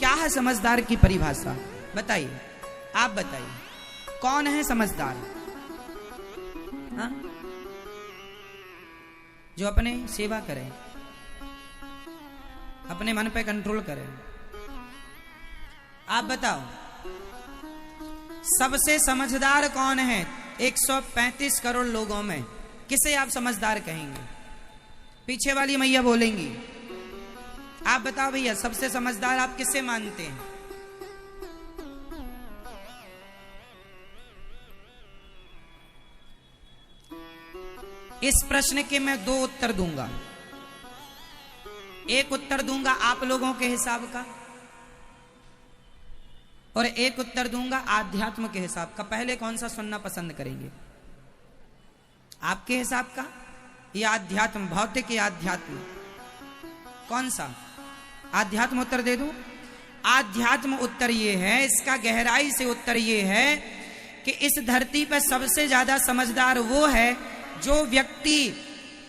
क्या है समझदार की परिभाषा? बताइए, आप बताइए, कौन है समझदार? हाँ? जो अपने सेवा करे, अपने मन पे कंट्रोल करे। आप बताओ, सबसे समझदार कौन है 135 करोड़ लोगों में? किसे आप समझदार कहेंगे? पीछे वाली मैया बोलेंगी। आप बताओ भैया, सबसे समझदार आप किसे मानते हैं? इस प्रश्न के मैं 2 उत्तर दूंगा। एक उत्तर दूंगा आप लोगों के हिसाब का और एक उत्तर दूंगा आध्यात्म के हिसाब का। पहले कौन सा सुनना पसंद करेंगे? आपके हिसाब का या आध्यात्म, भौतिक या आध्यात्म? कौन सा? आध्यात्म उत्तर दे दूं? आध्यात्म उत्तर ये है, इसका गहराई से उत्तर ये है कि इस धरती पर सबसे ज्यादा समझदार वो है जो व्यक्ति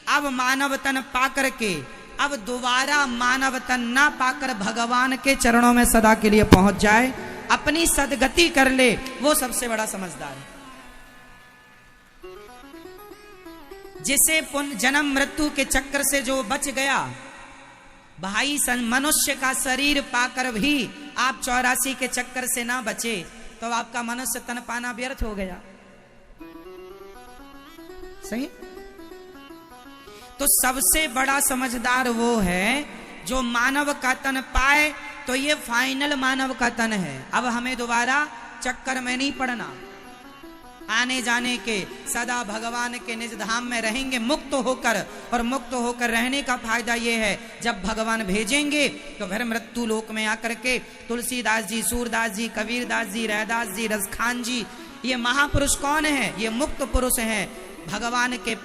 अब मानव तन पाकर के, अब दोबारा मानव तन ना पाकर भगवान के चरणों में सदा के लिए पहुंच जाए, अपनी सदगति कर ले, वो सबसे बड़ा समझदार है। जिसे जन्म मृत्यु के चक्कर से जो बच गया, भाई मनुष्य का शरीर पाकर भी आप 84 के चक्कर से ना बचे, तो आपका मनुष्य तन पाना व्यर्थ हो गया। सही? तो सबसे बड़ा समझदार वो है जो मानव का तन पाए, तो ये फाइनल मानव का तन है। अब हमें दोबारा चक्कर में नहीं पड़ना, आने जाने के, सदा भगवान के निज धाम में रहेंगे मुक्त होकर। और मुक्त होकर रहने का फायदा ये है, जब भगवान भेजेंगे तो फिर मृत्यु लोक में आकर के तुलसीदास जी, सूरदास जी, कबीरदास जी, रैदास जी, रसखान जी, ये महापुरुष कौन है? ये मुक्त पुरुष हैं, भगवान के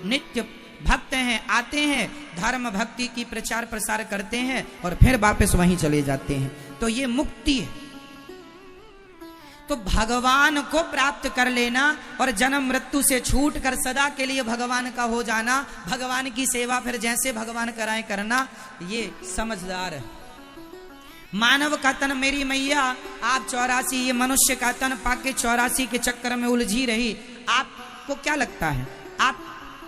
नित्य भक्त हैं, आते हैं, धर्म भक्ति की प्रचार प्रसार करते हैं और फिर वापस वहीं चले जाते हैं। तो ये मुक्ति है। तो भगवान को प्राप्त कर लेना और जन्म मृत्यु से छूट कर सदा के लिए भगवान का हो जाना, भगवान की सेवा फिर जैसे भगवान कराए करना, ये समझदार है। मानव का तन मेरी मैया आप 84, ये मनुष्य का तन पाके 84 के चक्कर में उलझी रही। आपको क्या लगता है?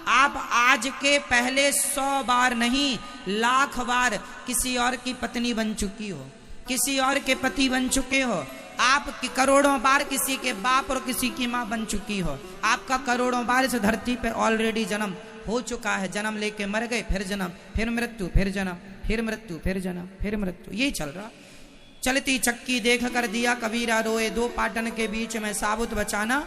आप आज के पहले 100 बार नहीं, लाख बार किसी और की पत्नी बन चुकी हो, किसी और के पति बन चुके हो। आप करोड़ों बार किसी के बाप और किसी की माँ बन चुकी हो। आपका करोड़ों बार इस धरती पे ऑलरेडी जन्म हो चुका है। जन्म लेके मर गए, फिर जन्म, फिर मृत्यु, फिर जन्म, फिर मृत्यु, फिर जन्म, फिर मृत्यु, ये चल रहा। चलती चक्की देख कर दिया कबीरा रोए, 2 पाटन के बीच में साबुत बचाना।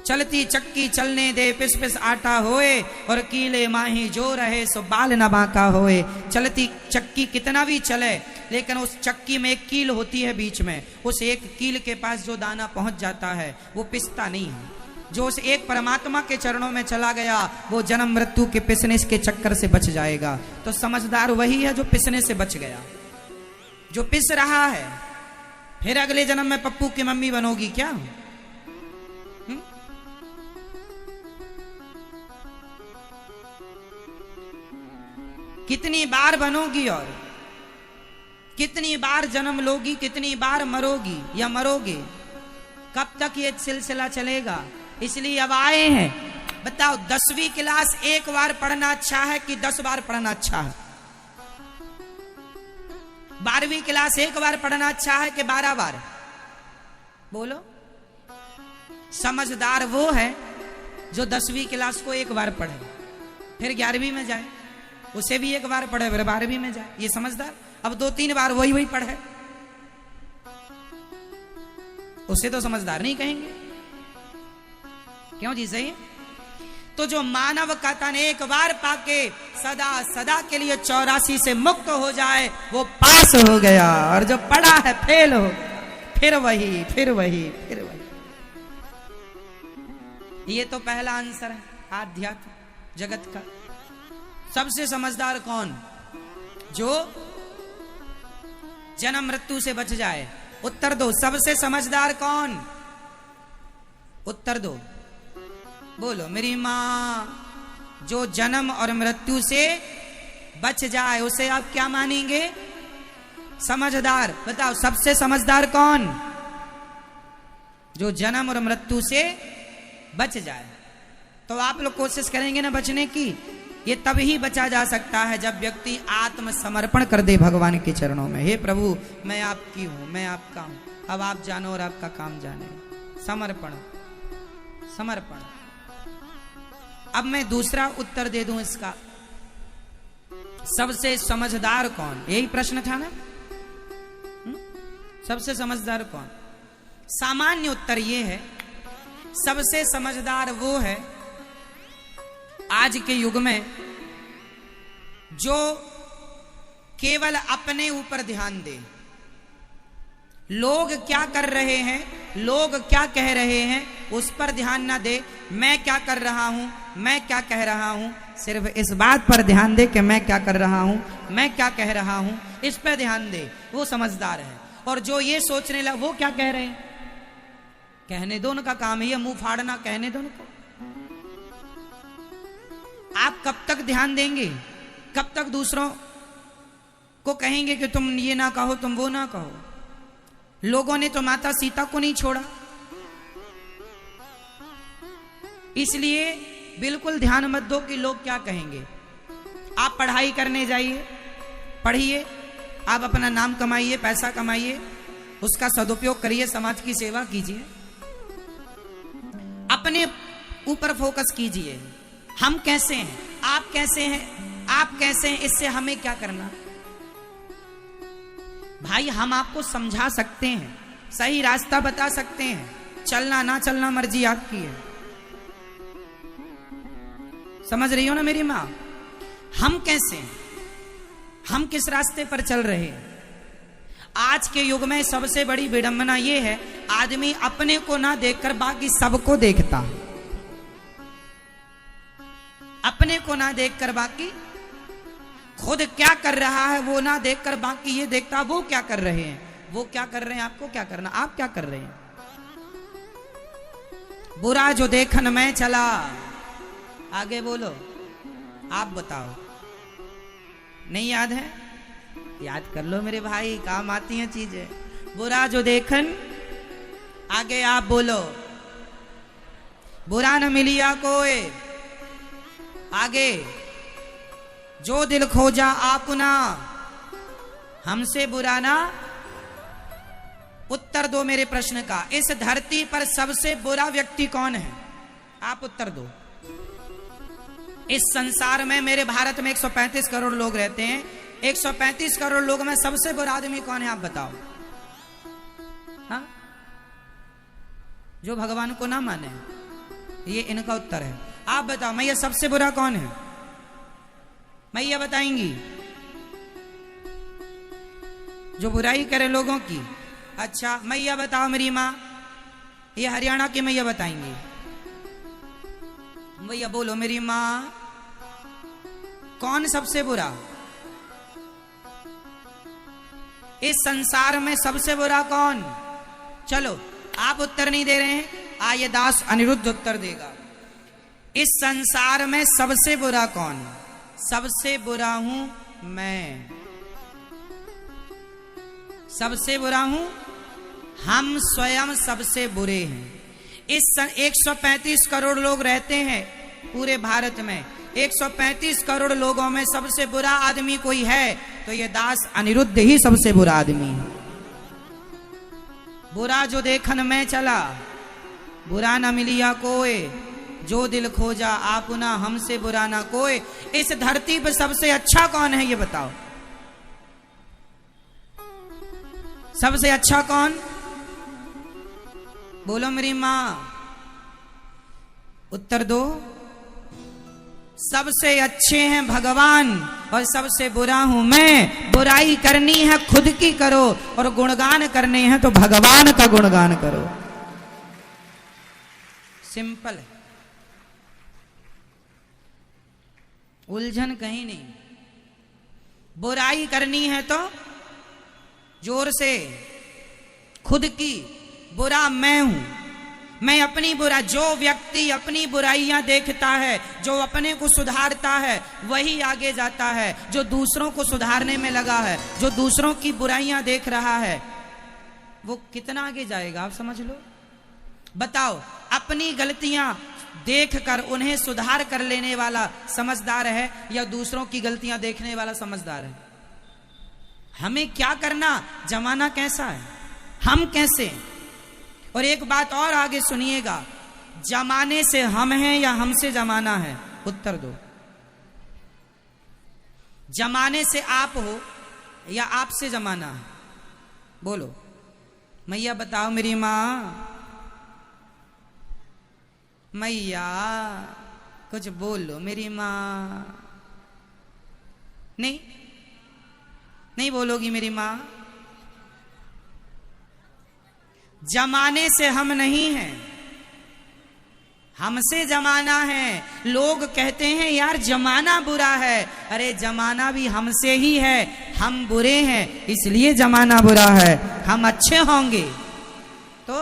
चलती चक्की चलने दे, पिस पिस आटा होए, और कीले माही जो रहे सो बाल न बांका होए। चलती चक्की कितना भी चले, लेकिन उस चक्की में एक कील होती है बीच में, उस एक कील के पास जो दाना पहुंच जाता है वो पिसता नहीं है। जो उस एक परमात्मा के चरणों में चला गया, वो जन्म मृत्यु के पिसने के चक्कर से बच जाएगा। तो समझदार वही है जो पिसने से बच गया, जो पिस रहा है। फिर अगले जन्म में पप्पू की मम्मी बनोगी क्या? कितनी बार बनोगी और कितनी बार जन्म लोगी, कितनी बार मरोगी या मरोगे? कब तक ये सिलसिला चलेगा? इसलिए अब आए हैं। बताओ, 10वीं क्लास एक बार पढ़ना अच्छा है कि 10 बार पढ़ना अच्छा है? 12वीं क्लास एक बार पढ़ना अच्छा है कि 12 बार? बोलो। समझदार वो है जो 10वीं क्लास को एक बार पढ़े, फिर 11वीं में जाए, उसे भी एक बार पढ़े, फिर 12वीं में जाए। ये समझदार। अब 2-3 बार वही पढ़े, उसे तो समझदार नहीं कहेंगे। क्यों जी? सही। तो जो मानव का तन एक बार पाके सदा सदा के लिए 84 से मुक्त हो जाए, वो पास हो गया। और जो पढ़ा है फेल हो गया, फिर वही, फिर वही, फिर वही। ये तो पहला आंसर है आध्यात्म जगत का। सबसे समझदार कौन? जो जन्म मृत्यु से बच जाए। उत्तर दो, सबसे समझदार कौन? उत्तर दो, बोलो। मेरी मां जो जन्म और मृत्यु से बच जाए, उसे आप क्या मानेंगे? समझदार। बताओ सबसे समझदार कौन? जो जन्म और मृत्यु से बच जाए। तो आप लोग कोशिश करेंगे ना बचने की। ये तभी बचा जा सकता है जब व्यक्ति आत्मसमर्पण कर दे भगवान के चरणों में। हे प्रभु मैं आपकी हूं, मैं आपका हूं, अब आप जानो और आपका काम जाने। समर्पण, समर्पण। अब मैं दूसरा उत्तर दे दूं इसका, सबसे समझदार कौन? यही प्रश्न था ना। सबसे समझदार कौन? सामान्य उत्तर यह है, सबसे समझदार वो है आज के युग में जो केवल अपने ऊपर ध्यान दे। लोग क्या कर रहे हैं, लोग क्या कह रहे हैं, उस पर ध्यान ना दे। मैं क्या कर रहा हूं, मैं क्या कह रहा हूं, सिर्फ इस बात पर ध्यान दे कि मैं क्या कर रहा हूं, मैं क्या कह रहा हूं, इस पर ध्यान दे। वो समझदार है। और जो ये सोचने लगा वो क्या कह रहे हैं, कहने दो, उनका काम है ये मुंह फाड़ना, कहने दो उनको। आप कब तक ध्यान देंगे? कब तक दूसरों को कहेंगे कि तुम ये ना कहो, तुम वो ना कहो? लोगों ने तो माता सीता को नहीं छोड़ा। इसलिए बिल्कुल ध्यान मत दो कि लोग क्या कहेंगे। आप पढ़ाई करने जाइए, पढ़िए, आप अपना नाम कमाइए, पैसा कमाइए, उसका सदुपयोग करिए, समाज की सेवा कीजिए, अपने ऊपर फोकस कीजिए। हम कैसे हैं, आप कैसे हैं, आप कैसे हैं, इससे हमें क्या करना? भाई हम आपको समझा सकते हैं, सही रास्ता बता सकते हैं, चलना ना चलना मर्जी आपकी है। समझ रही हो ना मेरी माँ? हम कैसे हैं, हम किस रास्ते पर चल रहे हैं? आज के युग में सबसे बड़ी विडंबना यह है, आदमी अपने को ना देखकर बाकी सबको देखता। अपने को ना देखकर बाकी, खुद क्या कर रहा है वो ना देखकर बाकी ये देखता वो क्या कर रहे हैं, वो क्या कर रहे हैं, आपको क्या करना, आप क्या कर रहे हैं। बुरा जो देखन में चला, आगे बोलो, आप बताओ। नहीं याद है? याद कर लो मेरे भाई, काम आती हैं चीजें। बुरा जो देखन, आगे आप बोलो। बुरा न मिलिया कोई, आगे। जो दिल खोजा आपना, हमसे बुरा ना। उत्तर दो मेरे प्रश्न का, इस धरती पर सबसे बुरा व्यक्ति कौन है? आप उत्तर दो। इस संसार में, मेरे भारत में 135 करोड़ लोग रहते हैं, 135 करोड़ लोग में सबसे बुरा आदमी कौन है? आप बताओ। हाँ? जो भगवान को ना माने, ये इनका उत्तर है। आप बताओ मैया सबसे बुरा कौन है? मैया बताएंगी। जो बुराई करे लोगों की। अच्छा मैया बताओ मेरी माँ, ये हरियाणा की मैया बताएंगी। मैया बोलो मेरी माँ, कौन सबसे बुरा? इस संसार में सबसे बुरा कौन? चलो आप उत्तर नहीं दे रहे हैं, आइए दास अनिरुद्ध उत्तर देगा। इस संसार में सबसे बुरा कौन? सबसे बुरा हूं मैं। सबसे बुरा हूं, हम स्वयं सबसे बुरे हैं। इस 135 करोड़ लोग रहते हैं पूरे भारत में, 135 करोड़ लोगों में सबसे बुरा आदमी कोई है तो ये दास अनिरुद्ध ही सबसे बुरा आदमी है। बुरा जो देखन में चला, बुरा न मिलिया कोई, जो दिल खोजा आपना, हमसे बुरा ना कोई। इस धरती पर सबसे अच्छा कौन है ये बताओ? सबसे अच्छा कौन? बोलो मेरी माँ, उत्तर दो। सबसे अच्छे हैं भगवान और सबसे बुरा हूं मैं। बुराई करनी है खुद की करो और गुणगान करने हैं तो भगवान का गुणगान करो। सिंपल है, उलझन कहीं नहीं। बुराई करनी है तो जोर से खुद की, बुरा मैं हूं। मैं अपनी जो व्यक्ति अपनी बुराइयां देखता है, जो अपने को सुधारता है, वही आगे जाता है। जो दूसरों को सुधारने में लगा है, जो दूसरों की बुराइयां देख रहा है, वो कितना आगे जाएगा आप समझ लो। बताओ, अपनी गलतियां देखकर उन्हें सुधार कर लेने वाला समझदार है या दूसरों की गलतियां देखने वाला समझदार है? हमें क्या करना, जमाना कैसा है, हम कैसे। और एक बात और आगे सुनिएगा, जमाने से हम हैं या हमसे जमाना है? उत्तर दो। जमाने से आप हो या आपसे जमाना है? बोलो मैया, बताओ मेरी माँ, मैया कुछ बोलो मेरी माँ। नहीं बोलोगी मेरी माँ? जमाने से हम नहीं हैं, हमसे जमाना है। लोग कहते हैं यार जमाना बुरा है, अरे जमाना भी हमसे ही है। हम बुरे हैं इसलिए जमाना बुरा है, हम अच्छे होंगे तो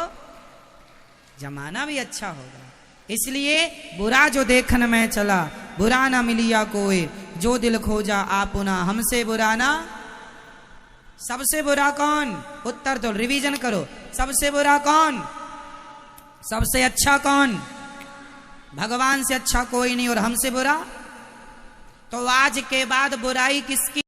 जमाना भी अच्छा होगा। इसलिए बुरा जो देखन में चला, बुरा ना मिलिया कोई, जो दिल खोजा आपुना, हमसे बुरा ना। सबसे बुरा कौन? उत्तर दो, रिवीजन करो। सबसे बुरा कौन? सबसे अच्छा कौन? भगवान से अच्छा कोई नहीं, और हमसे बुरा। तो आज के बाद बुराई किसकी?